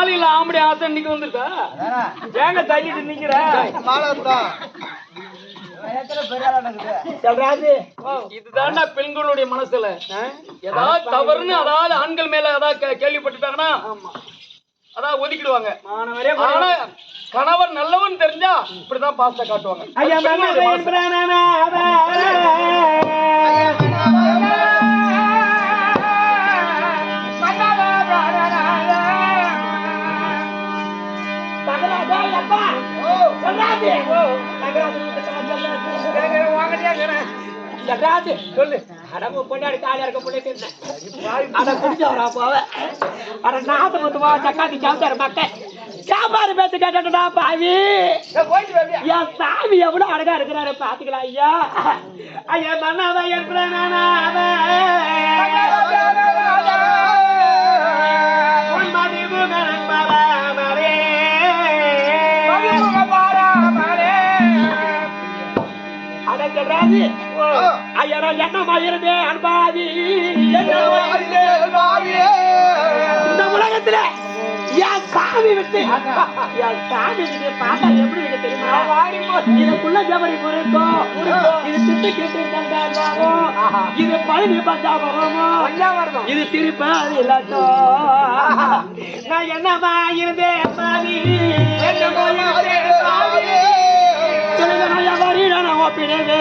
தாலியில ஆம்படி ஆசை இன்னைக்கு வந்துருக்கா? ஏங்க தள்ளிட்டு நிக்கிற? இதுதான் பெண்களுடைய மனசுல ஏதாவது தவறுன்னு, அதாவது ஆண்கள் மேல ஏதாவது கேள்விப்பட்டுட்டாங்கன்னா அதான் ஒதுக்கிடுவாங்க. ஆனா கணவர் நல்லவன் தெரிஞ்சா இப்படிதான் பாசத்தை காட்டுவாங்க. சொல்லு பொண்டாடி காலியா இருக்க பிள்ளைக்கு அத குடிச்சவரா போவ அட நாத்து முத்துவா சக்காத்தி சாப்பிட்டாரு மக்கள் சாப்பாடு பேச்சு கேட்டா பாவி என் சாமி எவ்வளவு அழகா இருக்கிறாரு பாத்துக்கலாம் ஐயா. ஐயா மன்னாவா இருக்கிறேன் ஐயா என்னமா இருந்தே அன்பாவி இந்த உலகத்துல என் சாமி விட்டு என் சாமி விட்டு பார்த்தா எப்படி இருக்கு தெரியுமா? இதுக்குள்ள ஜபரி பொருத்தம், இது திட்டு கேட்டு கண்டாகும், இது பழனி பஞ்சாபம், இது திருப்பதி இல்லாட்டம். நான் என்னமா இருந்தேன் சாமி ஒப்பிடவே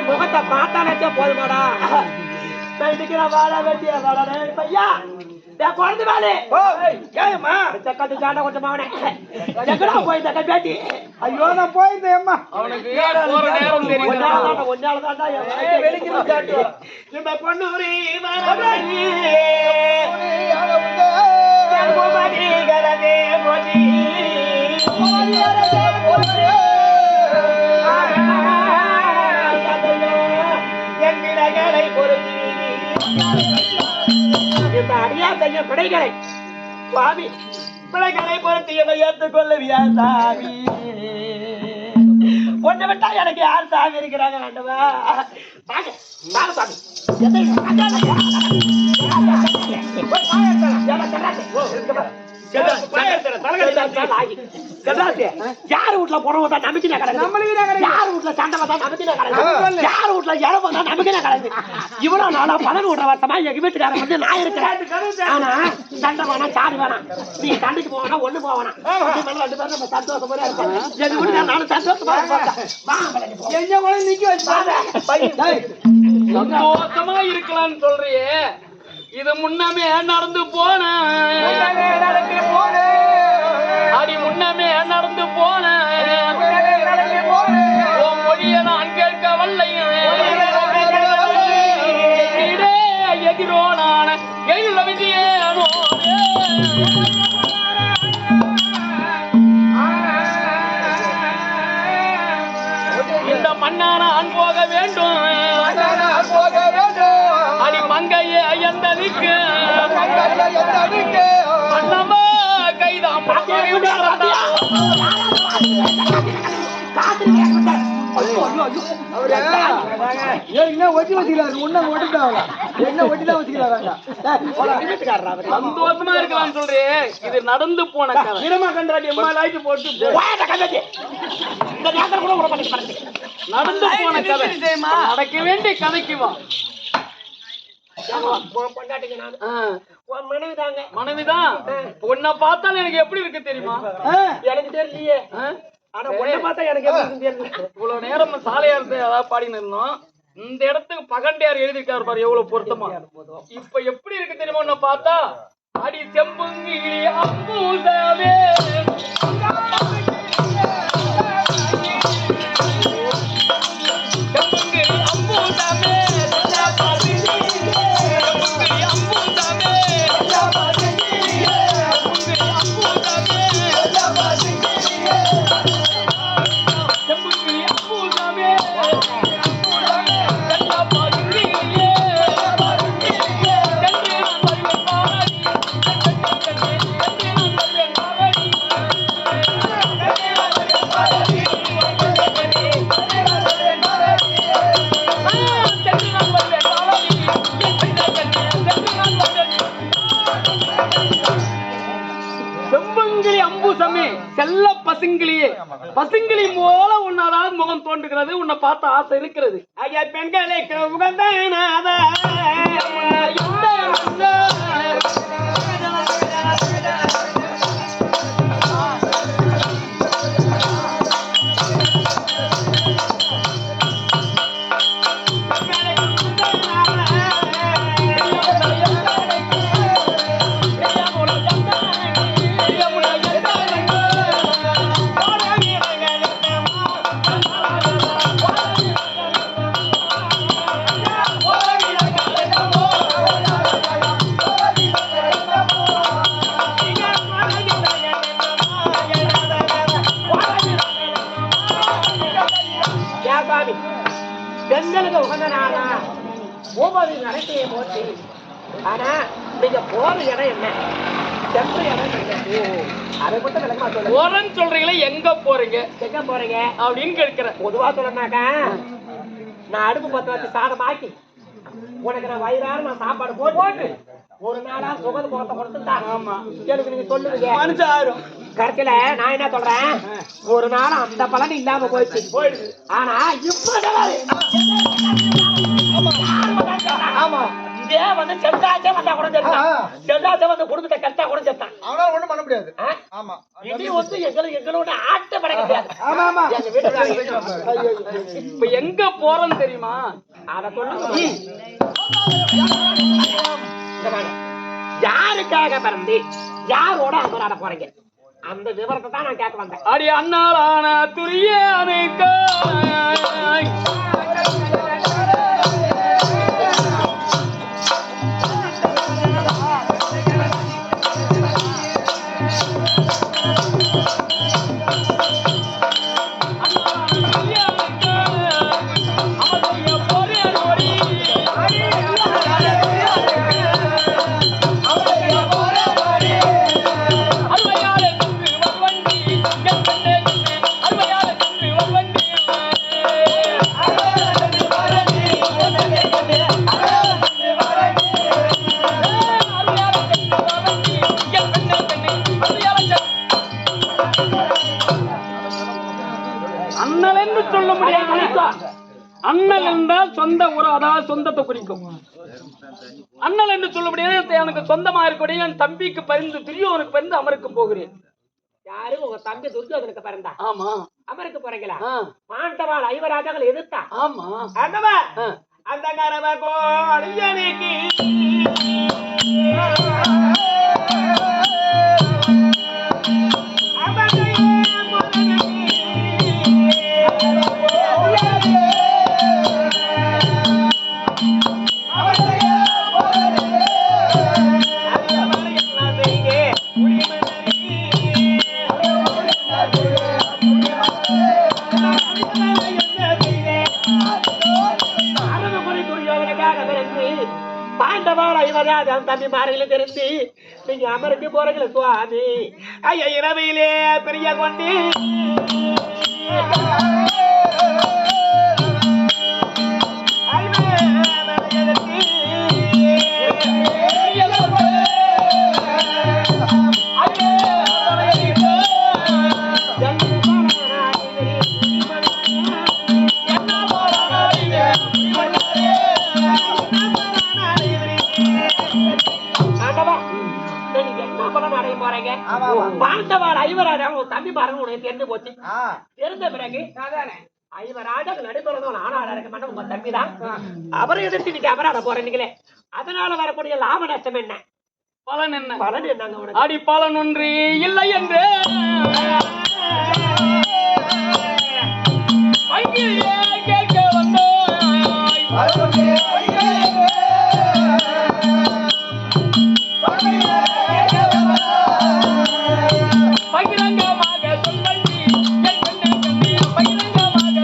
முகத்தை பார்த்தாலே போதுமாடா. வாழ வேண்டிய பையா குழந்தை வேலை சக்கத்து சாண்டா கொஞ்சம் மாவனே எங்கடா போயிருந்த பேட்டி? ஐயோ நான் போயிருந்தேன் ஒன்னாலதான்டா இந்த பொண்ணு இந்த அடியா செய்ய பிழைகளை சுவாமி பிழைகளை பொருத்தியவை ஏற்றுக்கொள்ளுவியா சாமி? பொண்ணு விட்டா எனக்கு யார் சாமி இருக்கிறாங்க ஆண்டவா? சாமி யாரு வீட்டுல போறவங்க நம்பிக்கை கிடையாது, யாரு வீட்டுல சண்டை வந்தா நம்பிக்கை கிடையாது, யாரு வீட்டுல இடம் வந்தா நம்பிக்கை கிடையாது. இவ்வளவு நாளா பலன் விடுற வருஷமா எங்க வீட்டுக்காரன் வந்து நான் இருக்கிறேன். ஆனா சண்டை வேணாம், சாடி வேணாம், நீ சண்டைக்கு போவேனா ஒண்ணு போவேனா, ரெண்டு பேரும் நம்ம சந்தோஷமா இருப்போம். எங்க வீட்டுக்காரன் நானும் சந்தோஷமா இருப்பேன். நிக்க வச்சு சந்தோஷமா இருக்கலாம்னு சொல்றியே, இது முன்னமே நடந்து போன அடி முன்னமே நடந்து போன மொழிய நான் கேட்க வல்லையே எதிரோனான எதிர விதியே இந்த மண்ணான அன் போக வேண்டும் அடி மங்கையே ஐயந்தனுக்கு அண்ணம்மா கைதான் சந்தோஷமா இருக்கலாம் சொல்றேன். இது நடந்து போன இடமா கண்டாடி போட்டு நடந்து போன கதை, நடக்க வேண்டிய கதைக்கு வா. மனைவிதான் உன்னை பார்த்தாலும் எனக்கு எப்படி இருக்கு தெரியுமா? எனக்கு தெரியலையே. ஆனா உன்னை பார்த்தா எனக்கு எப்படி தெரியல. இவ்வளவு நேரம் சாலையா இருந்து அதாவது பாடின்னு இருந்தோம். இந்த இடத்துக்கு பகண்டியார் எழுதியிருக்காரு பாரு, எவ்வளவு பொருத்தமா. இப்ப எப்படி இருக்கு தெரியுமா உன்னை பார்த்தா? அடி செம்புங்கி அம்பூதவே பசுங்கிளியே பசுங்கிளி போல உன்னாதான் முகம் தோன்றுகிறது, உன்னை பார்த்த ஆசை இருக்கிறது. ஐயா பெண்களுக்கு உகந்தானாத பெண்களுக்கு உகந்தனாரா பூமதி நடத்தையை போச்சு. ஆனா நீங்க போற இடம் என்ன, சென்ற இடம் என்ன, அதை மட்டும் விளக்கமா சொல்லுங்க. போறேன்னு சொல்றீங்களே, எங்க போறீங்க எங்க போறீங்க அப்படின்னு கேட்கிறேன். பொதுவா சொல்லணாக்கா, நான் அடுப்பு பத்த வச்சு சாதம் ஆக்கி உனக்கு நான் வயிறார நான் சாப்பாடு போட்டு ஒரு நாளா சுகது முகத்தை கொடுத்துட்டா. ஆமா, எனக்கு நீங்க சொல்லுவீங்க மனுஷாரும் கடைசியில நான் என்ன சொல்றேன், ஒரு நாள் அந்த பலன் இல்லாம போயிடுச்சு. ஆனா ஆமா, இதே வந்து செந்தாச்சே வந்தா கூட செத்தான், செந்தாச்சே வந்து குடும்பத்தை கட்டா கூட செத்தான். அவனால ஒண்ணும் பண்ண முடியாது. ஆமா, இது வந்து எங்களோட ஆட்ட பட கிடையாது. இப்ப எங்க போறோம்னு தெரியுமா, அத சொல்லுங்க. யாருக்காக பிறந்து யாரோட அமராட போறீங்க, அந்த விவரத்தை தான் நான் கேட்க வந்தேன். அடி அண்ணாளான துரியானுக்கு சொல்ல முடியாது. அண்ணல் என்றால் சொந்த உறவு, அதாவது சொந்தத்தை குறிக்கும். அண்ணல் என்று சொல்ல முடியாது. எனக்கு சொந்தமா இருக்கக்கூடிய என் தம்பிக்கு பரிந்து துரியோனுக்கு பரிந்து அமருக்கு போகிறேன். யாரு உங்க தம்பி துரியோதனுக்கு பிறந்தா? ஆமா, அமருக்கு போறீங்களா? பாண்டவாள் ஐவராஜாக்கள் எதிர்த்தா? ஆமா. அந்த கரவ கோடியனுக்கு பாண்டவாள் ஐவராஜன் தம்பி மார்களை தெரிந்து நீங்க அமருக்கு போறீங்களா சுவாமி? ஐயா இரவையிலே பெரிய கொண்டு பாண்டவாள் ஐவராஜன் தம்பி பாருங்க உனக்கு தெரிஞ்சு போச்சு. தெரிஞ்ச பிறகு ஐவராஜன் நடுப்புறதும் ஆனாட இருக்க மாட்டேன் உங்க தம்பி தான். அவரை எதிர்த்து நீங்க அமராட போறீங்களே, அதனால வரக்கூடிய லாப நஷ்டம் என்ன, பலன் என்ன? பலன் என்னங்க? அடி பலன் ஒன்று இல்லை என்று கேட்க வந்தோம். பகிரங்கமாக சொல்வண்டி பகிரங்கமாக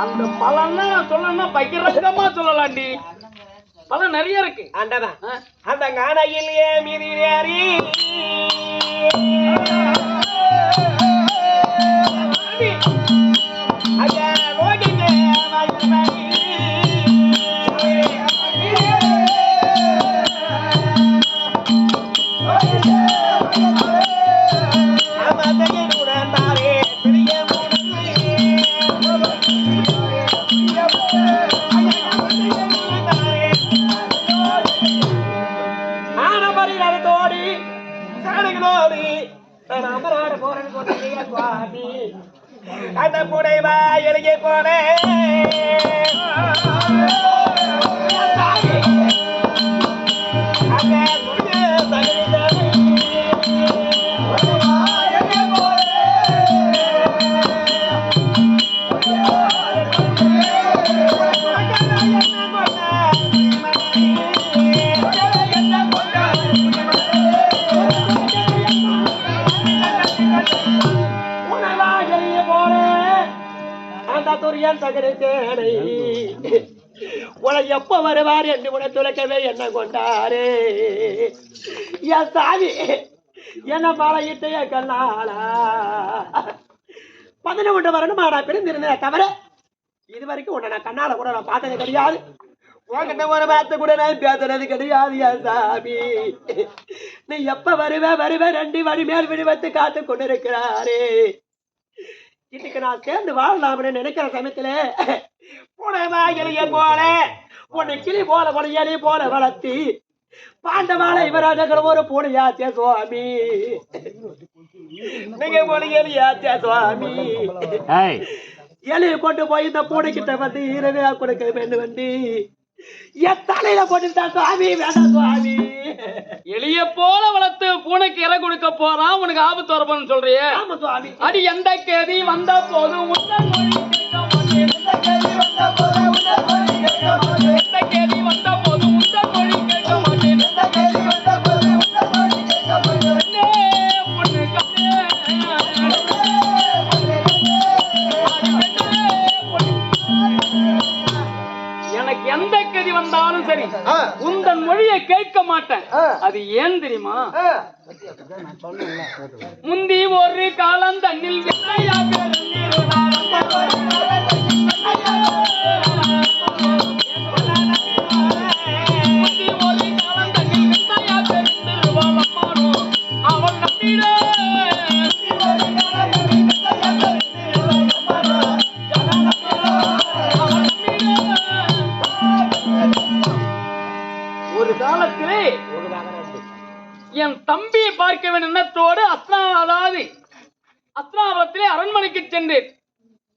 அந்த பலன்னா சொல்லணும்னா பகிரங்கமா சொல்லலாண்டி, பலன் நிறைய இருக்கு. ஆண்டவன் அந்த காணையில் மீதியில் ஏறி Happy. போல எப்ப வருவார் என்று உன துளைக்கவே என்ன கொண்டாரே என் சாமி என்ன மாலையிட்டைய கண்ணாளா 11 வருடமாடா பிரிந்திருந்தேன் தவிர இது வரைக்கும் உன்னை நான் கண்ணால கூட நான் பார்த்தது கிடையாது. உன்கிட்ட ஒரு வார்த்தை கூட நான் பேசுறது கிடையாது. என் சாமி நீ எப்ப வருவே 2 வழி மேல் விடுவத்து காத்து கொண்டிருக்கிறாரே. இதுக்கு நான் சேர்ந்து வாழலாம்னு நினைக்கிற சமயத்துல புனவா எளிய போல உன்னை கிளி போல எலி போல வளர்த்தி பாண்டவாள இவராஜர்கள் ஒரு பூனையாச்சே சுவாமி. நீங்க எலியாச்சே சுவாமி. எலியை கொண்டு போய் இந்த பூனை கிட்ட வந்து இரவே கொடுக்க வேண்டும் வந்து என் தலையில போட்டுட்டா சுவாமி. வேண்டாம் சுவாமி. எளிய போல வளர்த்து பூனைக்கு இறை கொடுக்க போறான், உனக்கு ஆபத்து வரப்போன்னு சொல்றியே. ஆமா சுவாமி. அடி எந்த கேதி வந்த போதும் எந்த கேதி வந்த போதும் உந்த மொழி கேட்க மாட்டேன். எனக்கு எந்த கதி வந்தாலும் சரி உந்தன் மொழியை கேட்க மாட்டேன். அது ஏன் தெரியுமா? முந்தி ஒரு காலம் தண்ணில் அவன் நம்பிட ஒரு காலத்திலே என் தம்பியை பார்க்க வேண்டும் எண்ணத்தோடு அஸ்தினாபுரத்திலே அரண்மனைக்கு சென்றேன்.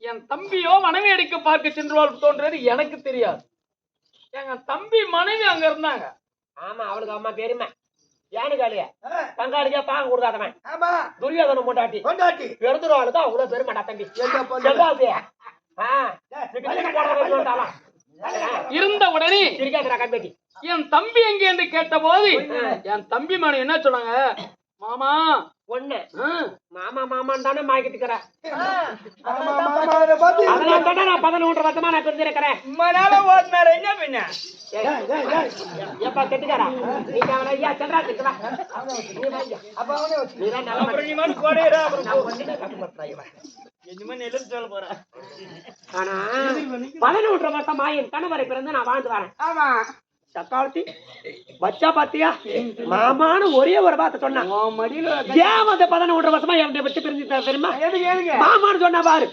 என் தம்பியோ மனைவி அடிக்க பார்க்க சென்றுவாள் தோன்றது எனக்கு தெரியாது. எங்க தம்பி மனைவி அங்க இருந்தாங்க. ஆமா, அவளுக்கு அம்மா பெருமை. ஏன்னு காலியா பங்காளிக்கா பாங்க கொடுக்காதவன். துரியோதன பொண்டாட்டி பெருந்துருவாளுக்கு அவ்வளவு பெருமைடா தம்பி. இருந்த உடனே என் தம்பி எங்க என்று கேட்ட போது என் தம்பி மனைவி என்ன சொன்னாங்க? மாமா ஒண்ணு மாமா மாமான்னு தானே மாக்கிட்டுக்கிறேன். அதெல்லாம் தானே நான் 11 வருஷமா நான் பிரிஞ்சிருக்கிறேன். என்ன பின்ன எப்பா கெட்டுக்காரா நீங்க அவனை ஐயா சென்றா திட்டுவா. ஆனா 11 வருஷமா என் கணவரை பிறந்து நான் வாழ்ந்து வரேன். ஆமா தக்காளத்தி வச்சா பாத்தியா மாமான்னு ஒரே ஒரு வார்த்தை சொன்னான். ஏன் வந்து 11 வருஷமா என்னை விட்டு பிரிஞ்சுட்டா தெரியுமா? மாமான்னு சொன்னா பாரு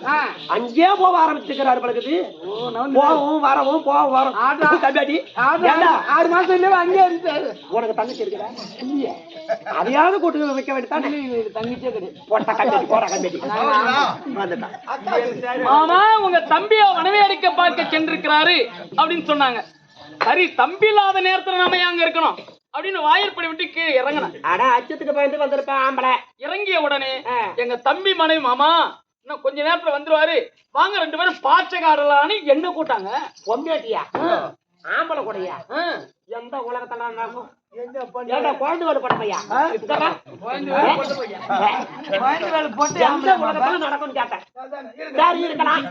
அங்கே போக ஆரம்பிச்சுக்கிறாரு பழகுது. போவும் வரவும் போவும் வரும். தம்பியாட்டி 6 மாசம் இல்ல அங்கே இருந்தாரு. உனக்கு தங்கச்சி இருக்கிற இல்லையே? அதையாவது கூட்டு வைக்க வேண்டியதான். தங்கச்சியே கிடையாது. போட்டா கம்பெனி போற கம்பெனி வந்துட்டான். மாமா உங்க தம்பியை மனைவி அடிக்க பார்க்க சென்றிருக்கிறாரு அப்படின்னு சொன்னாங்க. சரி, தம்பி இல்லாத நேரத்துல நாம அங்க இருக்கணும் அப்படின்னு வாயிற்படி விட்டு கீழே இறங்கினேன். ஆனா அச்சத்துக்கு பயந்து வந்திருப்பேன் ஆம்பளை. இறங்கிய உடனே எங்க தம்பி மனைவி மாமா இன்னும் கொஞ்ச நேரத்துல வந்துருவாரு, வாங்க 2 பேரும் பாச்சை காடலான்னு என்ன கூட்டாங்க. பொம்மையாட்டியா ஆம்பளை கூடயா? எந்த உலகத்துல நடக்கும்? குழந்தை வேலை படமையா நடக்கும் கேட்டேன். சரி இருக்கலாம்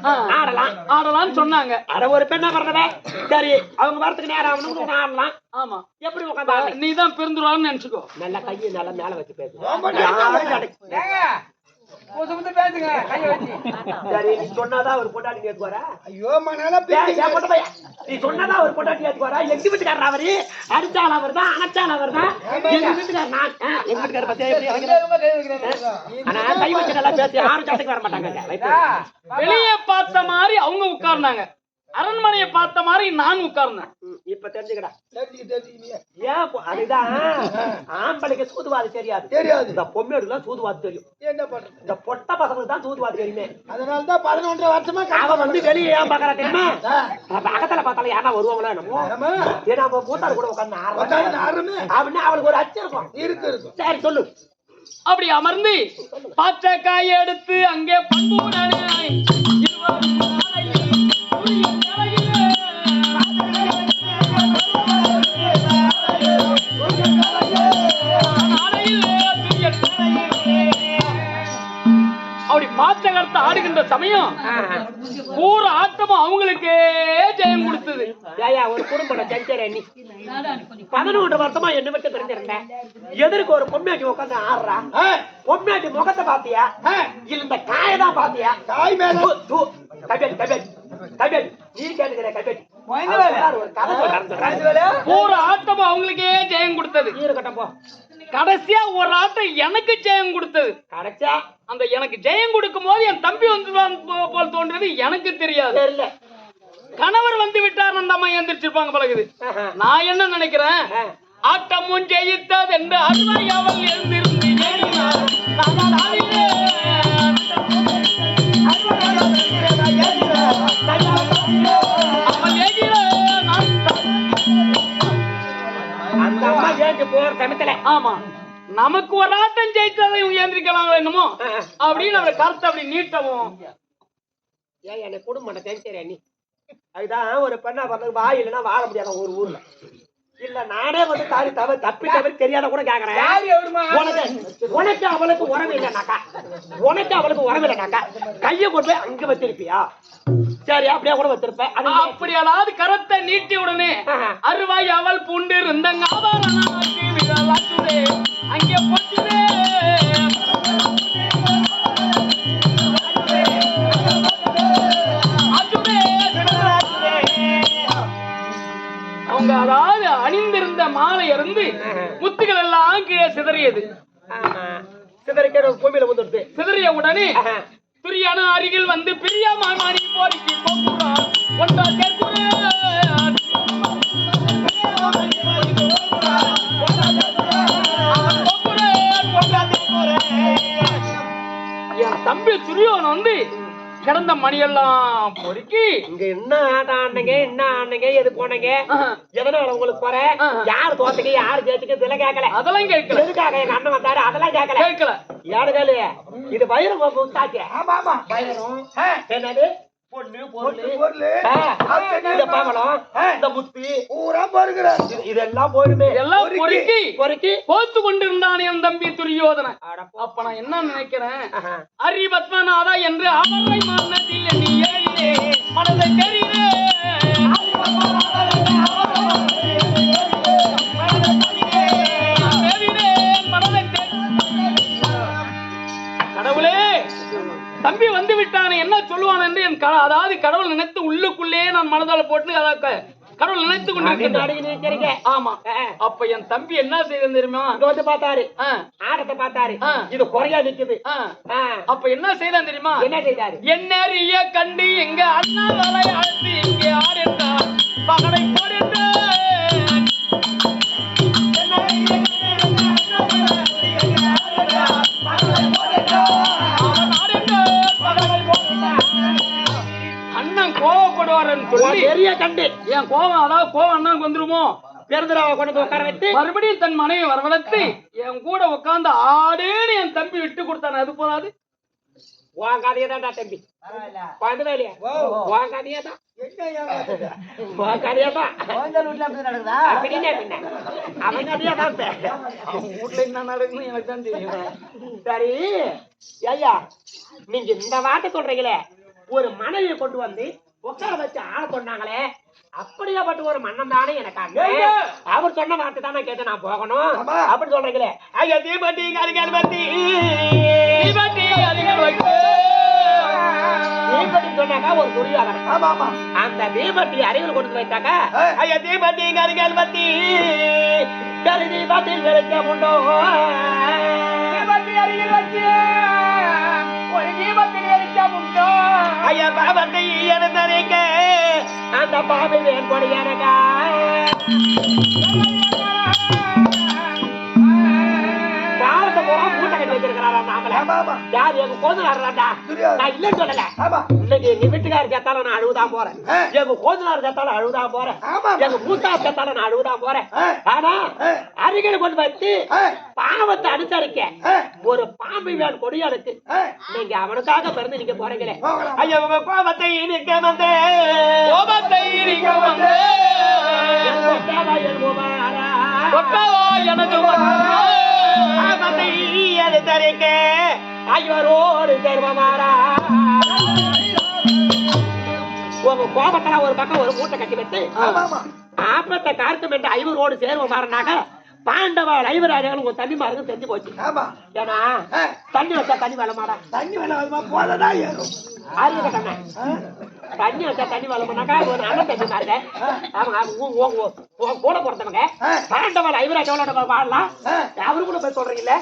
ஆடலாம்னு சொன்னாங்க. அட ஒரு பெண்ணா பிறந்தவே சரி அவங்க வரத்துக்கு நேரம் ஆகணும் ஆடலாம். ஆமா எப்படி உட்காந்து நீ தான் பிறந்துருவான்னு நினைச்சுக்கோ. நல்ல கையை நல்லா மேல வச்சு பேசு. சரி நீ சொன்னாதான் ஒரு பொண்டாட்டி ஏத்துவாரா? ஐயோ நீ சொன்னாதான் ஒரு பொண்டாட்டி ஏத்துவாரா? எங்க வீட்டுக்காரர் அவரு அடிச்சால் அவர் தான் அணைச்சால் அவர் தான். எங்க வீட்டுக்காரர் நான் எங்க வீட்டுக்காரர் பத்தி ஆனா கை வச்சு நல்லா பேசி யாரும் சட்டைக்கு வர மாட்டாங்க. வெளியே பார்த்த மாதிரி அவங்க உட்கார்ந்தாங்க, அரண்மனையை பார்த்த மாதிரி நான் உட்கார்ந்தேன். இப்ப தெரிஞ்சுக்கடா. தெரிஞ்சுக்கிட்டீங்க. ஏன் அதுதான் ஆம்பளைக்கு சூதுவாது தெரியாது. தெரியாது. இந்த பொம்மையோடுலாம் சூதுவாது தெரியும். என்ன பண்றது? இந்த பொட்ட பசங்களுக்கு தான் சூதுவாது தெரியுமே. அதனாலதான் 11 வருஷமா அவன் வந்து வெளியே ஏன் பாக்குறா தெரியுமா? பக்கத்துல பார்த்தாலும் யாரா வருவாங்களா என்னமோ. ஏன்னா அவன் மூத்தாரு கூட உட்காந்து அப்படின்னு அவளுக்கு ஒரு அச்சம் இருக்கும். இருக்கு. சரி சொல்லு. அப்படி அமர்ந்து பாற்ற காய் எடுத்து அங்கே பண்புடனே அப்படி பாற்ற கருத்து ஆடுகின்ற சமயம் பூரா ஆட்டமும் அவங்களுக்கே ஜெயம் கொடுத்தது. ஒரு குடும்பம் செஞ்சேன் நீ 11 வருஷமா என்ன விட்டு தெரிஞ்சிருந்தேன். எதற்கு ஒரு பொம்மையாட்டி உட்காந்து ஆடுறா? பொம்மையாட்டி முகத்தை பாத்தியா இல்ல இந்த காயதான் பாத்தியா? காய் மேல நீ கேட்டுக்கிற கபேட் பூரா ஆட்டமும் அவங்களுக்கே ஜெயம் கொடுத்தது. போ. கடைசியா ஒரு ஆட்டம் எனக்கு ஜெயம் கொடுத்தது. கடைசியா அந்த எனக்கு ஜெயம் கொடுக்கும் போது என் தம்பி வந்துடுவான் போல் தோன்றது எனக்கு தெரியாது. கணவர் வந்து விட்டார், அந்த அம்மா எந்திரிச்சிருப்பாங்க பழகுது. நான் என்ன நினைக்கிறேன், ஆட்டமும் ஜெயித்தது என்று அருவாய் அவள் எழுந்திருந்து ஆமா நமக்கு ஒரு ஆட்டம் ஜெயித்ததை இவங்க ஏந்திரிக்கலாம் என்னமோ அப்படின்னு அவரை கருத்து அப்படி நீட்டவும். ஏன் என்ன குடும்பம் தெரிஞ்சா நீ அதுதான் ஒரு பெண்ணா பண்ணது வா இல்லைன்னா வாழ முடியாத ஒரு ஊர்ல இல்ல. நானே வந்து தாரி தப்பி தவறி தெரியாத கூட கேக்குறேன். உனக்கு அவளுக்கு உறவு இல்லைனாக்கா கைய கொண்டு போய் அங்க வச்சிருப்பியா? சரி அப்படியே கூட வச்சிருப்பேன். அப்படி அதாவது கரத்தை நீட்டி உடனே அருவாய் அவள் பூண்டு இருந்தங்க அங்கே போச்சுதே. அவங்க அதாவது அணிந்திருந்த மாலை இருந்து முத்துகள் எல்லாம் கீழே சிதறியது. சிதறிக்க பூமியில வந்துடுது. சிதறிய உடனே துரியான அருகில் வந்து பெரிய மாமானி போரிக்கு போக்குறான் ஒன்றா சேர்க்கிறான். என் தம்பி துரியோன் வந்து கிடந்த மணியெல்லாம் பொறுக்கி இங்க என்ன ஆட்டம் ஆனீங்க எது போனீங்க எதனால உங்களுக்கு போற யாரு தோத்துக்கு யாரு ஜெயிச்சுக்கு இதெல்லாம் கேட்கல. அதெல்லாம் கேட்கல. எதுக்காக எங்க அண்ணன் வந்தாரு அதெல்லாம் கேட்கல. ஏடு காலு இது வைரம் உத்தாச்சு. ஆமா வைரம் என்னது பொண்ணு பொருள் இந்த பவளம் இந்த முத்து பூரா பொறுக்கிறார். இதெல்லாம் போயிடுமே. எல்லாம் பொறுக்கி போத்து கொண்டிருந்தான் என் தம்பி துரியோதன. அப்ப நான் என்ன நினைக்கிறேன், அரிபத்மநாதா என்று அவரை மனதில் நீ ஏறினே மனதை தெரியுதே. கடவுளே தம்பி வந்து விட்டானே என்ன சொல்லுவான் என்று என் அதாவது கடவுள் நினைத்து உள்ளுக்குள்ளே நான் மனதால போட்டு அதாவது கடவுள் நினைத்து கொண்டு. ஆமா அப்ப என் தம்பி என்ன செய்ய தெரியுமா, வந்து பார்த்தாரு ஆடத்தை பார்த்தாரு இது குறையா நிக்குது. அப்ப என்ன செய்தான் தெரியுமா, என்ன செய்தாரு, என்ன கண்டு எங்க அண்ணா வரை அழைத்து இங்கே ஆடினார் பகடை போடுங்க. அண்ணன் கோவப்படுவாருன்னு சொல்லி பெரிய கண்டு என் கோவம் அதாவது கோவம் அண்ணனுக்கு வந்துருமோ பெருந்தராவை கொண்டு உட்கார வைத்து மறுபடியும் தன் மனைவி வரவழைத்து என் கூட உட்கார்ந்து ஆடுன்னு என் தம்பி விட்டு கொடுத்தானே அது போதாது. உன் கதையதான் தம்பி குழந்தை இல்லையா உன் கதையதான் உன் கதையதான் அவன் கதையாதான் அவன் வீட்டுல என்ன நடக்குன்னு எனக்கு தான் தெரியும். சரி ஐயா நீங்க இந்த வார்த்தை சொல்றீங்களே, ஒரு மனைவியை கொண்டு வந்து உட்கார வச்சு ஆள சொன்னாங்களே அப்படியாப்பட்ட ஒரு மன்னன் தானே எனக்கு அவர் சொன்ன வார்த்தை தானே கேட்டு நான் போகணும் அப்படி சொல்றீங்களே. ஐயா தீபட்டி கரிகால் பத்தி தீபட்டி சொன்னாக்கா ஒரு துரியோதனன் அந்த தீபட்டி அருகில் கொண்டு வைத்தாக்கா ஐயா தீபட்டி கரிகால் பத்தி தீபத்தில் வெளிச்ச உண்டோ அருகில் வச்சு ஒரு தீபத்தில் வெளிச்சம் உண்டோ ஐயா பாபத்தை அந்த பாபை வேன் கொடியானக்கா பாரத்தை போறா மூட்டை கட்டி வச்சிருக்கிறாரா நாமல யார் எங்க கோதுனாருடா நான் இல்லன்னு சொல்லல இன்னைக்கு எங்க வீட்டுக்காரர் செத்தாலும் நான் அழுவுதான் போறேன் எங்க கோதுனார் செத்தாலும் அழுவுதான் போறேன் எங்க மூத்தா செத்தாலும் நான் அழுவுதான் போறேன் ஆனா அருகில் கொண்டு வச்சு பாவத்தை அனுசரிக்க ஒரு பாம்பு வேன் கொடியானுக்கு நீங்க அவனுக்காக பிறந்து நீங்க போறீங்களே ஐயா உங்க கோபத்தை இனிக்க வந்தே கோபத்தை இனிக்க வந்தே எனது தரிக்க ஐவரோடு சேர்வமாறா உங்க கோபத்துல ஒரு பக்கம் ஒரு மூட்டை கட்டி வச்சு ஆப்பத்தை கார்த்தம் என்று ஐவரோடு சேர்வமாறனாக பாண்டவா ஐவராஜாலும் உங்க தண்ணி மாறுங்க தெரிஞ்சு போச்சு ஏன்னா தண்ணி வச்சா தண்ணி வரமாடா தண்ணி வேணாமா போலதான் ஏறும் ஆறு கட்டண தண்ணி வச்சா தண்ணி வரமாட்டாக்கா ஒரு அண்ணன் தண்ணி மாறுங்க அவங்க கூட பிறந்தவங்க பாண்டவா ஐவராஜாவோட வாழலாம் அவரு கூட போய் சொல்றீங்கல்ல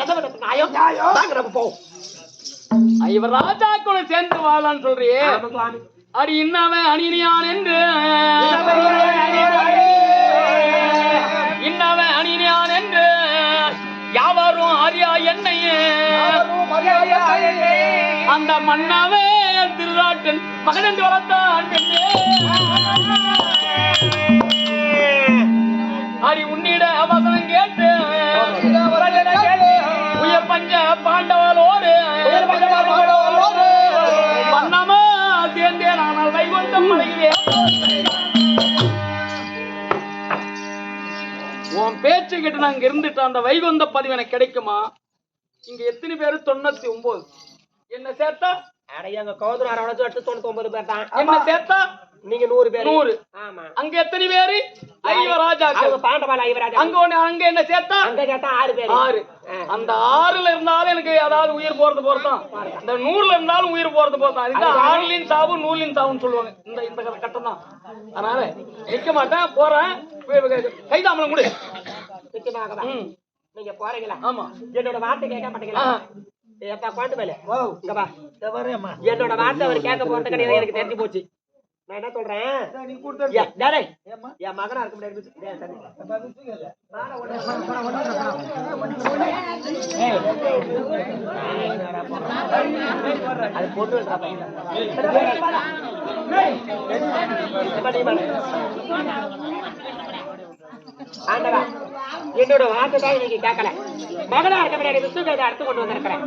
எதை விட நியாயம் நம்ம போவோம் இவர் ராஜா கூட சேர்ந்து வாழலான்னு சொல்றியே அடி இன்னவன் அணியான் என்று இன்னவன் அணியான் என்று யாவரும் ஆரியா என்னையே அந்த மன்னவே திருநாட்டின் மகன் என்று வளர்த்தான் பெண்ணே அடி உன்னிட அவசரம் கேட்டு உயர் பஞ்ச பாண்டவளோடு மன்னமா சேர்ந்தேன் ஆனால் வைகுண்டம் மலையிலே உன் பேச்சு கிட்ட நாங்க இருந்துட்டு அந்த வைகுந்த பதிவு எனக்கு கிடைக்குமா? இங்க எத்தனை பேரு? 99. என்ன சேர்த்தா அடையாங்க கௌதரார 99 பேர் தான். என்ன சேர்த்தா நீங்க 100 பேர். 100. ஆமா. அங்க எத்தனை பேரு? ஐவராஜா. அவங்க பாண்டவால ஐவராஜா. அங்க என்ன சேர்த்தா? அங்க சேர்த்தா 6 பேர். 6. அந்த 6ல இருந்தாலும் எனக்கு அதாவது உயிர் போறது போறதான். அந்த 100ல இருந்தாலும் உயிர் போறது போறதான். அதுதான் 6லின் சாவு 100லின் சாவுன்னு சொல்லுவாங்க. இந்த கட்டம் தான். அதனால நிக்க மாட்டேன், போறேன். கைதாமலம் கொடு. நிச்சயமாக நீங்க போறீங்களா? ஆமா. என்னோட வார்த்தை கேட்க மாட்டீங்களா? ஏப்பா பாட்டு மேல இங்க வா. என்னோட வார்த்தை அவர் கேட்க போறது கிடையாது, எனக்கு தெரிஞ்சு போச்சு. நான் என்ன சொல்றேன், என் மகனா இருக்க முடியாது. அது பொண்ணு ஆண்டவா, என்னோட வார்த்தை தான் இன்னைக்கு கேட்கல. மகனா இருக்க முடியாது விசுவதை அடுத்து கொண்டு வந்திருக்கிறேன்.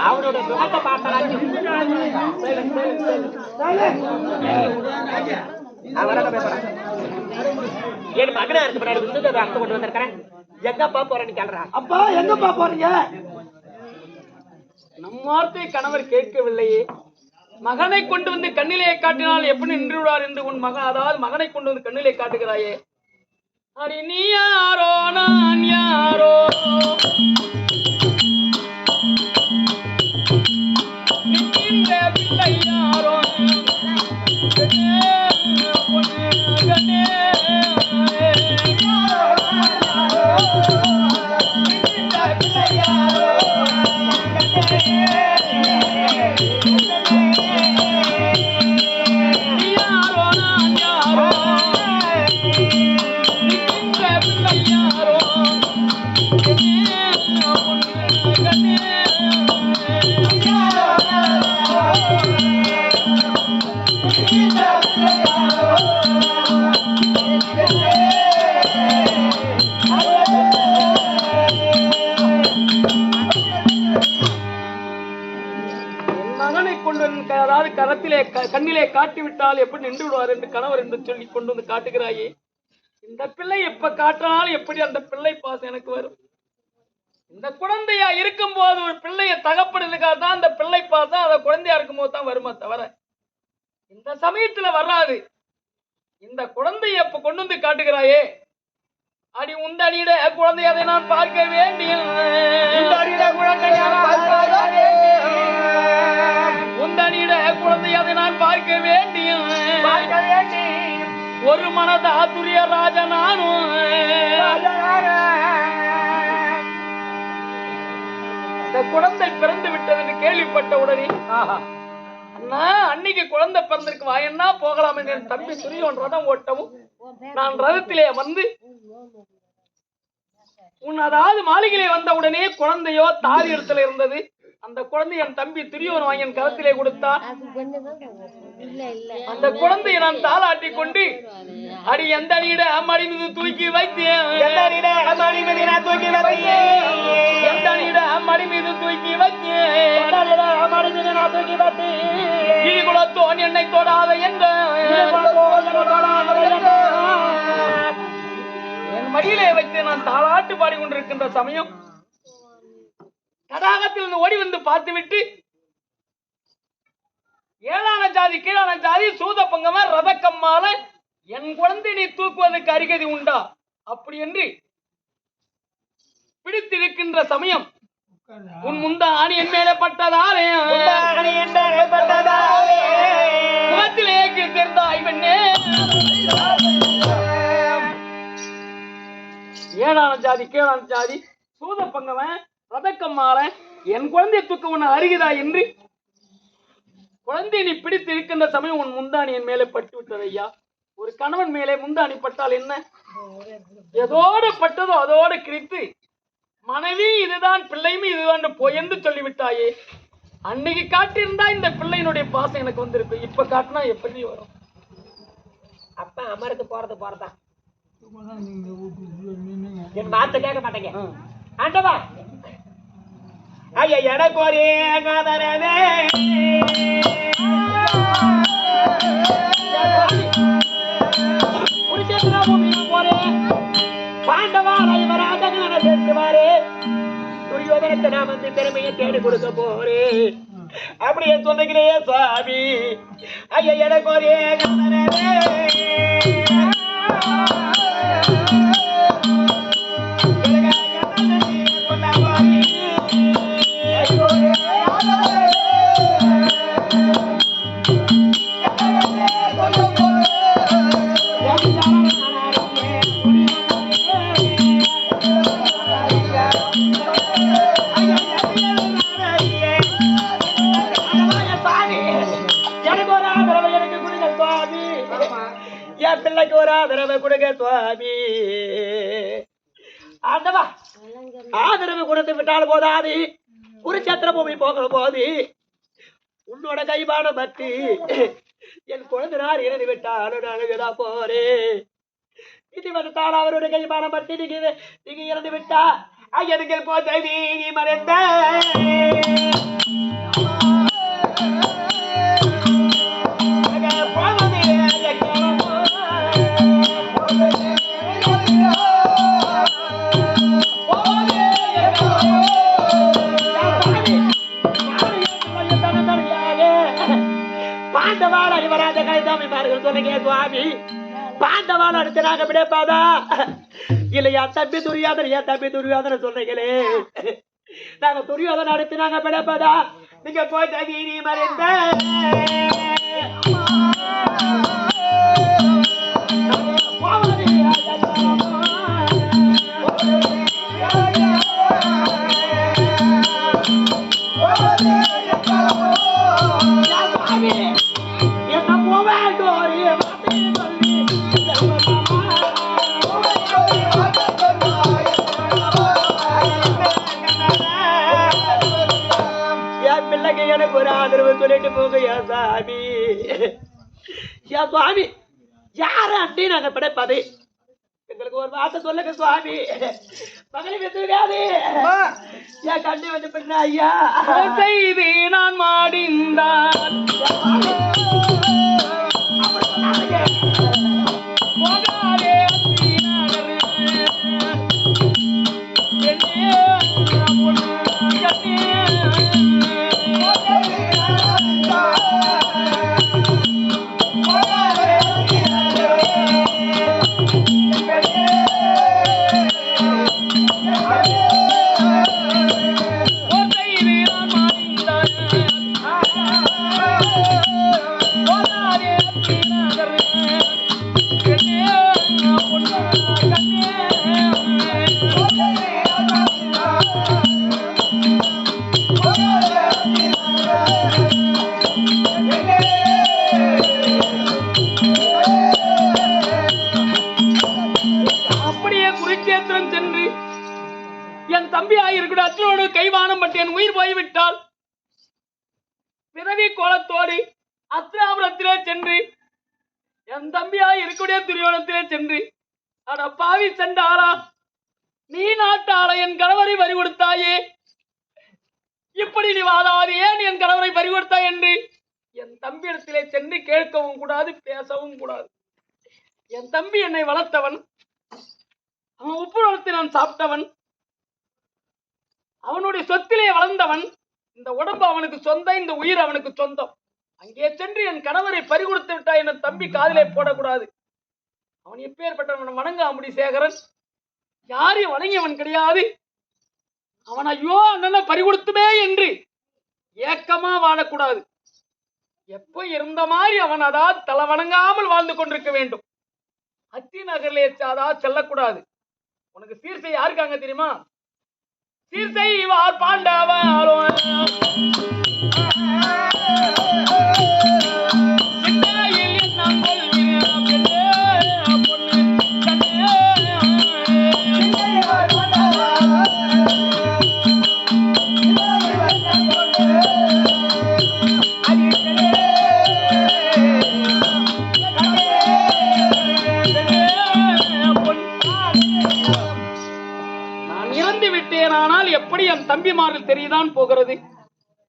அவனோட முகத்தை பார்த்தாலும் என் மகனா இருக்க முடியாது விசுவதை அடுத்து கொண்டு வந்திருக்கிறேன். எங்கப்பா போறேன்னு கேள்றான். அப்பா எங்கப்பா போறீங்க? நம் வார்த்தை கணவர் கேட்கவில்லையே. மகனை கொண்டு வந்து கண்ணிலே காட்டினால் எப்படி நின்று விடுவார் என்று உன் மகன், அதாவது மகனை கொண்டு வந்து கண்ணிலே காட்டுகிறாயே. அடி நீ யாரோ நான் யாரோ, நிற்கின்ற பிள்ளை யாரோ, அதாவது கரத்திலே கண்ணிலே காட்டிவிட்டால் எப்படி நின்று விடுவார் என்று கணவர் என்று சொல்லி கொண்டு வந்து காட்டுகிறாயே. இந்த பிள்ளை எப்ப காட்டினாலும் எப்படி அந்த பிள்ளை பாசம் எனக்கு வரும்? இந்த குழந்தையா இருக்கும் போது ஒரு பிள்ளைய தகப்படுறதுக்காக தான் அந்த பிள்ளை பாசம், அந்த குழந்தையா இருக்கும் போது தான் வருமா தவிர இந்த சமயத்துல வராது. இந்த குழந்தைய எப்ப கொண்டு வந்து காட்டுகிறாயே, அடி உந்தடியிட குழந்தை அதை நான் பார்க்க வேண்டிய உந்தனிட குழந்தை அதை நான் பார்க்க வேண்டிய ஒரு மனதா துரிய ராஜா நானும். இந்த குழந்தை பிறந்து விட்டது என்று கேள்விப்பட்ட உடனே அண்ணா அன்னைக்கு குழந்தை பிறந்திருக்கு வாயன்னா போகலாம் என்று என் தம்பி துரியோன் ரதம் ஓட்டவும் நான் ரதத்திலே வந்து அதாவது மாளிகையிலே வந்த உடனே குழந்தையோ தாரி இடத்துல இருந்தது. அந்த குழந்தை என் தம்பி துரியோன் வாங்கி என் கருத்திலே கொடுத்தான். அந்த குழந்தையை நான் தாளாட்டி கொண்டு அடி எந்த அடியிட அம்மாடி மீது தூக்கி வைத்தேன். எந்த அடியிட அம்மாடி மீது தூக்கி வைத்தேன். இது குலத்தோன் என்னை தொடாத என்ற என் மடியிலே வைத்து நான் தாளாட்டு பாடிக்கொண்டிருக்கின்ற சமயம் தடாகத்தில் ஓடி வந்து பார்த்துவிட்டு ஏழான ஜாதி கீழான ஜாதி சூத பங்கம ரதக்கம்மால என் குழந்தை நீ தூக்குவதற்கு அருகதி உண்டா அப்படி என்று பிடித்திருக்கின்ற சமயம் உன் முந்த ஆணி என் மேலே பட்டதாலே முகத்திலே தெரிந்தாய் பெண்ணே. ஏழான ஜாதி கீழான ஜாதி சூத பங்கவன் ரதக்கம்மால என் குழந்தையை தூக்க உன்னை அருகிதா என்று குழந்தையை நீ பிடித்து இருக்கின்ற சமயம் உன் முந்தாணி என் மேலே பட்டு விட்டது ஐயா. ஒரு கணவன் மேலே முந்தாணி பட்டால் என்ன எதோடு பட்டதோ அதோடு கிழித்து மனைவி இதுதான் பிள்ளையும் இதுதான் போயென்று சொல்லிவிட்டாயே. அன்னைக்கு காட்டியிருந்தா இந்த பிள்ளையினுடைய பாசம் எனக்கு வந்திருக்கு. இப்ப காட்டினா எப்படி வரும்? அப்ப அமர்ந்து போறதா என் வார்த்தை கேட்க மாட்டேங்க. ஆண்டவா ஐயா எனக்கு ஒரு காதரவே பாண்டவா வராதனால பேசுவாரு. துரியோதனத்தை நான் வந்து திறமையை தேடி கொடுக்க போறேன் அப்படியே சொன்னீங்களே சாமி. ஐயா எனக்கு ஒரு காதரவே பிள்ளைக்கு ஒரு ஆதரவை கொடுக்க சுவாமி. ஆண்டவா ஆதரவு கொடுத்து விட்டால் போதாது. குருச்சேத்திர பூமி போகிற போது உன்னோட கைபான பற்றி என் குழந்தைனார் இறந்து விட்டாலும் நான் போறேன். இது வந்துட்டால் அவருடைய கைபான பற்றி நீங்க இறந்து விட்டா ஐயனுக்கு போதை நீ மறைந்த பாண்டவாள் அறிவராஜ கைதாமிமார்கள் சொன்னீங்க சுவாமி. பாண்டவாள் அடுத்தனாக விடப்பாதா இல்லையா தம்பி துரியோதன என் தம்பி துரியோதன சொல்றீங்களே. நாங்க துரியோதன அடுத்து நாங்க விடப்பாதா நீங்க போய் நீ மறைந்த எனக்கு ஒரு ஆதரவு சொல்லிட்டு போங்க சாமி. சுவாமி யார அண்டி நாங்க படைப்பது எங்களுக்கு ஒரு வார்த்தை சொல்லுங்க சுவாமி. மகளை விட்டுவிடாது என் கண்ணை வந்து பண்ண ஐயா செய்து நான் மாடிந்தான் தம்பியாய் இருக்கிற அர்ஜுனோடு கைவானம் பட்டு என் உயிர் போய்விட்டால் பிறவி கோலத்தோடு அஸ்திராபுரத்திலே சென்று என் தம்பியாய் இருக்கக்கூடிய துரியோணத்திலே சென்று அட பாவி சென்றாரா, நீ நாட்டாள என் கணவரை பறி கொடுத்தாயே, இப்படி நீ வாழாது ஏன் என் கணவரை பறி கொடுத்தாய் என்று என் தம்பியிடத்திலே சென்று கேட்கவும் கூடாது, பேசவும் கூடாது. என் தம்பி என்னை வளர்த்தவன், அவன் உப்பு வளர்த்து நான் சாப்பிட்டவன், அவனுடைய சொத்திலே வளர்ந்தவன். இந்த உடம்பு அவனுக்கு சொந்தம், இந்த உயிர் அவனுக்கு சொந்தம். அங்கே சென்று என் கணவரை பறி கொடுத்து விட்டாய் என் தம்பி காதிலே போடக்கூடாது. அவன் எப்பேற்பட்டவன் வணங்காமுடி சேகரன், யாரையும் வணங்கியவன் கிடையாது. அவன் ஐயோ அண்ணனை பறி கொடுத்துமே என்று ஏக்கமா வாழக்கூடாது. எப்ப இருந்த மாதிரி அவன் அதாவது தலை வணங்காமல் வாழ்ந்து கொண்டிருக்க வேண்டும். அத்தி நகர்லே அதாவது செல்லக்கூடாது. உனக்கு சீர்சை யாருக்காங்க தெரியுமா? சீர்சை வார் பாண்டவாலும் எப்படி என் தம்பிமார்கள் தெரியதான் போகிறது.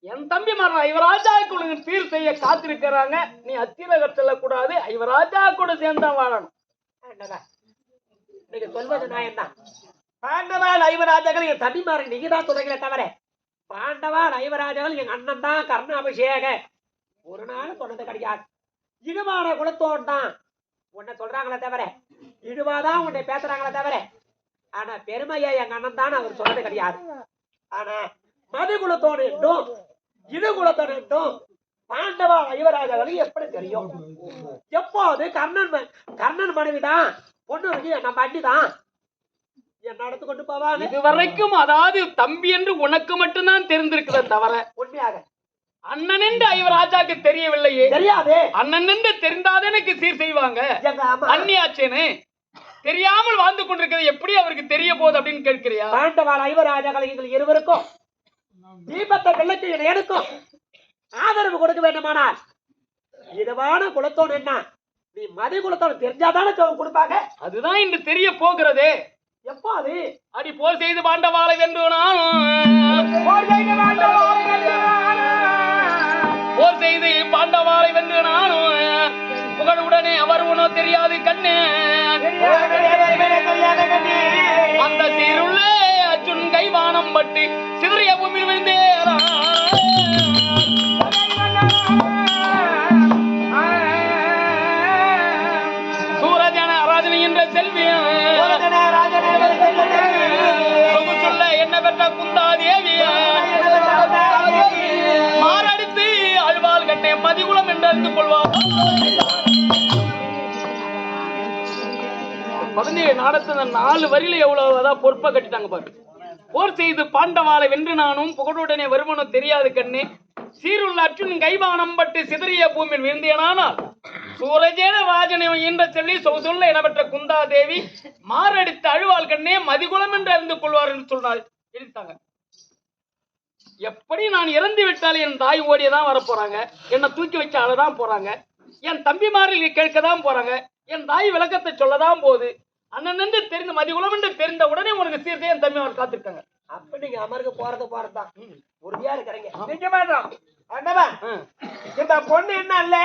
என் தம்பிமார்கள் ஐவராஜா கூட சீர் செய்ய காத்திருக்கிறாங்க. நீ அத்திரகர் செல்லக்கூடாது, ஐவராஜா கூட சேர்ந்தான் வாழணும். நீங்க சொல்வது நான் தான். பாண்டவாள் ஐவராஜாக்கள் என் தம்பிமார்கள் நீங்க தான் சொல்றீங்களே தவிர பாண்டவாள் ஐவராஜாக்கள் எங்க அண்ணன் தான் கர்ணாபிஷேக ஒரு நாள் சொன்னது கிடையாது. இடுவான குலத்தோன் தான் உன்னை சொல்றாங்களே தவிர, இடுவாதான் உன்னை பேசுறாங்களே தவிர, ஆனா பெருமையா எங்க அண்ணன் தான் அவர் சொன்னது கிடையாது. ஆனா மது குலத்தோடு என்றும் இடு குலத்தோடு என்றும் பாண்டவா ஐவராஜாக்களுக்கு எப்படி தெரியும்? எப்போது கர்ணன் மனைவிதான் பொண்ணு நம்ம அண்ணிதான் என்ன நடத்து கொண்டு போவாங்க. இதுவரைக்கும் அதாவது தம்பி என்று உனக்கு மட்டும்தான் தெரிந்திருக்கிறத தவிர உண்மையாக அண்ணன் என்று ஐவராஜாக்கு தெரியவில்லையே. தெரியாது. அண்ணன் என்று தெரிந்தாத எனக்கு சீர் செய்வாங்க. அண்ணியாச்சேனே தெரியாமல் வாழ்ந்து கொண்டிருக்கிறது எப்படி அவருக்கு தெரிய போகுது அப்படின்னு கேட்கிறியா? பாண்டவாள் ஐவராஜாக்கள் எங்கள் இருவருக்கும் தீபத்தை வெள்ளத்தை எடுக்கும் ஆதரவு கொடுக்க வேண்டுமானால் இதுவான குலத்தோடு என்ன நீ மதி குலத்தோடு தெரிஞ்சாதானே கொடுப்பாங்க. அதுதான் இன்று தெரிய போகிறதே. எப்போ அது அடி போர் செய்து பாண்டவாளை வென்று போர் செய்து பாண்டவாளை வென்று நானும் புகழுடனே அவர் உணோ தெரியாது கண்ணே அந்த சீருள்ள அர்ஜுன் கைவானம் பட்டு சிதறிய பூமியில் விழுந்தேரா சூரஜன ராஜனை என்ற செல்வியன் சொல்ல என்ன பெற்ற குந்தா தேவி மாரடித்து அழ்வாள் கட்டை மதிகுளம் என்று அறிந்து கொள்வார். 17 நாடத்துல 4 வரியில எவ்வளவு பொறுப்பா கட்டிட்டாங்க பாரு. போர் செய்து பாண்டவாளை வென்று நானும் புகழுடனே வருமானம் தெரியாது கண்ணே சீருள்ள அர்ஜுன் கைவானம் பட்டு சிதறிய பூமியில் விழுந்தேனானால் சூரஜேன ராஜனை என்ற சொல்லி சொல்ல இடம்பெற்ற குந்தா தேவி மாரடித்து அழுவாள் கண்ணே மதிகுளம் என்று அறிந்து கொள்வார் என்று சொன்னார் எழுத்தாங்க. எப்படி நான் இறந்து விட்டால் என் தாய் ஓடியதான் வரப்போறாங்க, என்னை தூக்கி வச்ச ஆளதான் போறாங்க, என் தம்பிமார்கள் கேட்கதான் போறாங்க, என் தாய் விளக்கத்தை சொல்லதான் போகுது. அண்ணன் என்று தெரிந்த மதிகுளம் என்று தெரிந்த உடனே உனக்கு சீர்த்தை என் தம்பிமார் காத்திருக்காங்க. அப்ப நீங்க அமருக்கு போறதுதான் உறுதியா இருக்கிறீங்க. நீங்க வேண்டாம் அண்ணவா இந்த பொண்ணு என்ன இல்ல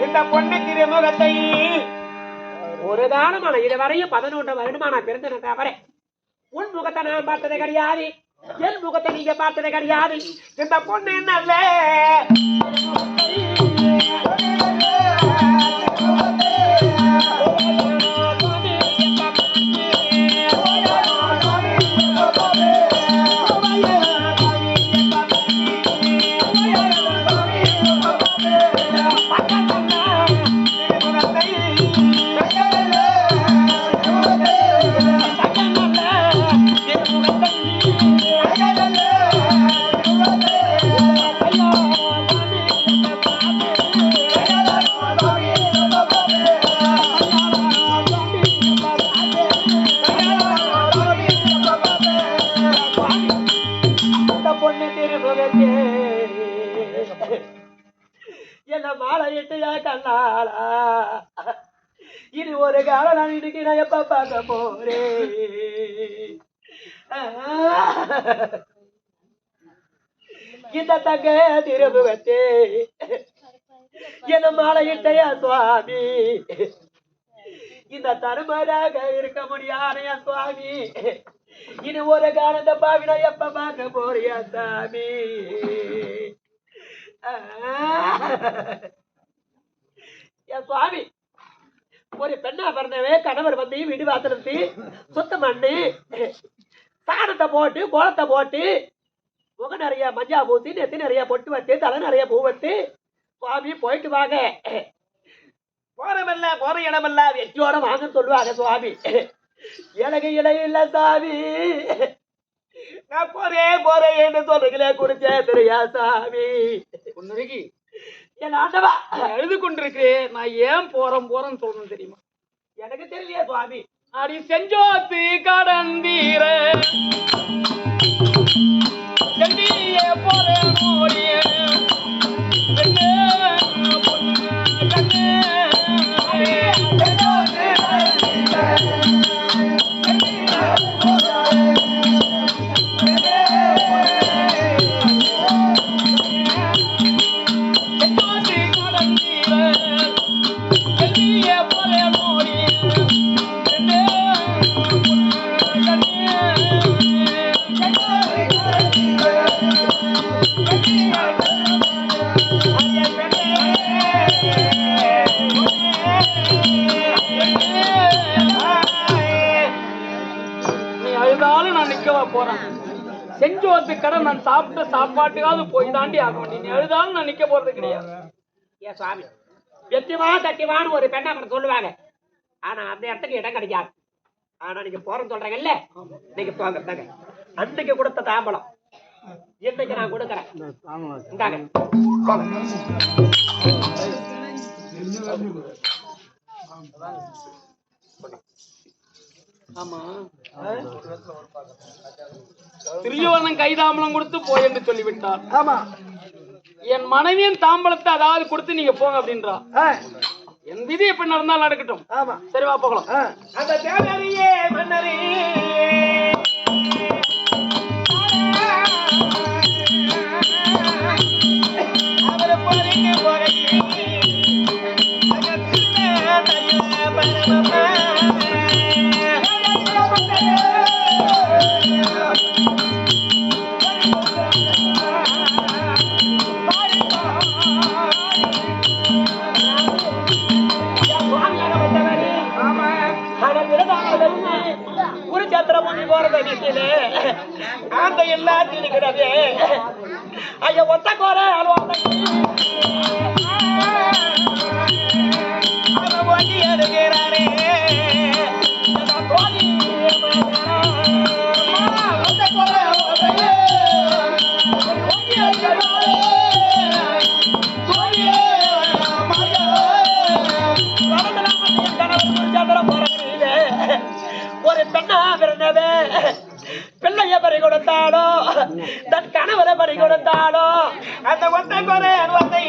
இந்த பொண்ணு திருமுகத்தை ஒரு தானமான இதுவரையும் 11 வருடமா நான் பிறந்தேன் தவிர உன் முகத்தை நான் பார்த்தது கிடையாது, என் முகத்தை நீங்க பார்த்தது கிடையாது. இந்த பொண்ணு என்ன இல்ல என்ன மாலையிட்டு கண்ணாளா இது ஒரு காலம் நான் இன்னைக்கு நான் எப்ப பார்க்க போறேன் இந்த தங்க திரும்பு வச்சு என்ன மாலையிட்டையா சுவாமி இந்த தருமராக இருக்க முடியாதையா சுவாமி இது ஒரு காலத்தை பாவிட எப்ப பார்க்க போறியா சாமி என் சுவாமி ஒரு பெண்ணா பிறந்தவே கணவர் வந்து வீடு வாசலுக்கு சுத்தம் பண்ணி சாணத்தை போட்டு கோலத்தை போட்டு முக நிறைய மஞ்சா பூசி நெத்தி நிறைய பொட்டு வச்சு தலை நிறைய பூ வச்சு சுவாமி போயிட்டு வாங்க போறமல்ல போற இடமல்ல வெற்றியோட வாங்க சொல்லுவாங்க சுவாமி எனக்கு இடையில்ல சாமி நான் போறேன்னு சொல்றீங்களே குடிச்சே தெரியா சாமி பொண்ணுருகி என் ஆண்டவா எழுது கொண்டிருக்கிறேன் நான் ஏன் போறேன்னு சொல்லணும் தெரியுமா எனக்கு தெரியலையே சுவாமி அடி செஞ்சோத்து கடந்தீர செண்டியே போறேன் ஓடிய செஞ்சோத்து கடை நான் சாப்பிட்ட சாப்பாட்டுக்காவது போய் தாண்டி ஆக வேண்டிய நீ அழுதாலும் நான் நிக்க போறது கிடையாது ஏன் சுவாமி வெத்திவா தட்டிவான்னு ஒரு பெண்ணா சொல்லுவாங்க ஆனா அந்த இடத்துக்கு இடம் கிடைக்காது ஆனா நீங்க போறேன்னு சொல்றீங்கல்ல நீங்க போங்க அன்னைக்கு கொடுத்த தாம்பலம் இன்னைக்கு நான் கொடுக்கறேன் இந்தாங்க ஆமா திரியோவனம் கைதாம்பலம் கொடுத்து போய் என்று சொல்லிவிட்டார். ஆமா என் மனைவியின் தாம்பலத்தை அதாவது கொடுத்து நீங்க போங்க அப்படின்றா. என் விதி எப்படி நடந்தாலும் நடக்கட்டும். ஆமா சரி வா போகலாம். அந்த தேவரியே மன்னரே அவரை போறீங்க அந்த எல்லாத்தையும் இருக்கிறதே ஐயா ஒத்த கோர வண்டி எடுக்கிறாரே ஒரு பெண்ணா பிறந்தவே பிள்ளைய பறி கொடுத்தாலோ தன் கணவரை பறி கொடுத்தாலோ அந்த ஒத்தை குறை ஒத்தை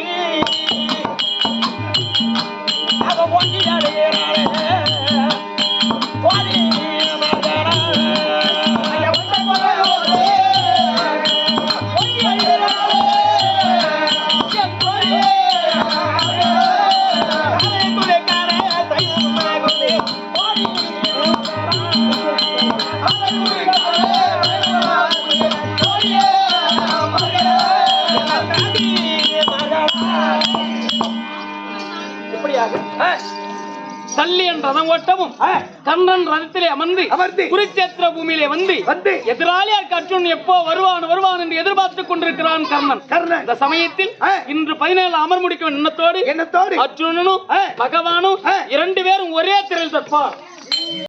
அவ ஒட்டி அடைகிறாரே தள்ளி என் ரதம் ஓட்டமும் கண்ணன் ரதத்திலே அமர்ந்து குருச்சேத்திர பூமியிலே வந்து எதிராளியார் அர்ஜுனன் எப்போ வருவான் என்று எதிர்பார்த்துக் கொண்டிருக்கிறான் கர்ணன். இந்த சமயத்தில் இன்று 17 அமர் முடிக்கும் எண்ணத்தோடு அர்ஜுனனும் பகவானும் 2 பேரும் ஒரே திரையில் தற்பார்.